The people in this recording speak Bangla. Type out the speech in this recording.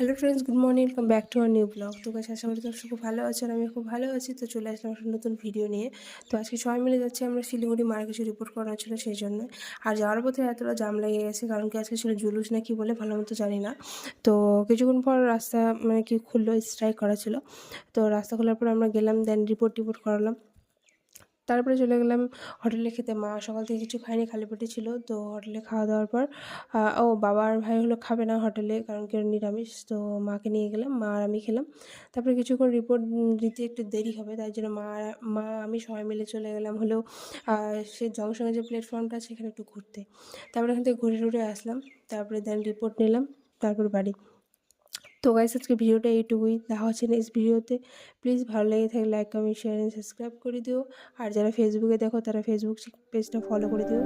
Hello friends, good morning, welcome back to our new blog. তো গাইস, আশা করি তোমরা খুব ভালো আছো আর আমি খুব ভালো আছি। তো চলে আসলাম একটা নতুন ভিডিও নিয়ে। তো আজকে সবাই মিলে যাচ্ছি আমরা শিলিগুড়ি, মার কিছু রিপোর্ট করানো ছিল সেই জন্য। আর যাওয়ার পথে এতটা জাম লেগে গেছে, কারণ কি আজকে ছিল জুলুস না কি বলে ভালো মতো জানি না। তো কিছুক্ষণ পর রাস্তা মানে কি খুললো, স্ট্রাইক করা ছিল। তো রাস্তা খোলার পর আমরা গেলাম, দেন রিপোর্ট করালাম। তারপরে চলে গেলাম হোটেলে খেতে। মা সকাল থেকে কিছু খায়নি, খালি পেটে ছিল। তো হোটেলে খাওয়া দাওয়ার পর ও বাবা আর ভাই হলো খাবে না হোটেলে, কারণ কি ওরা নিরামিষ। তো মাকে নিয়ে গেলাম, মা আর আমি খেলাম। তারপরে কিছুক্ষণ রিপোর্ট দিতে একটু দেরি হবে, তাই জন্য মা আমি সবাই মিলে চলে গেলাম হলো সে জংশনে যে প্ল্যাটফর্মটা আছে সেখানে একটু ঘুরতে। তারপরে এখান থেকে ঘুরে টুরে আসলাম। তারপরে দেন রিপোর্ট নিলাম, তারপর বাড়ি। তো গাইস, আজকে ভিডিওটা এইটুকুই। দেখা হচ্ছে নেক্সট ভিডিওতে। প্লিজ ভালো লেগে থাকলে like, comment, share and subscribe করে দিও। আর যারা ফেসবুকে দেখো তারা ফেসবুক পেজটা ফলো করে দিও।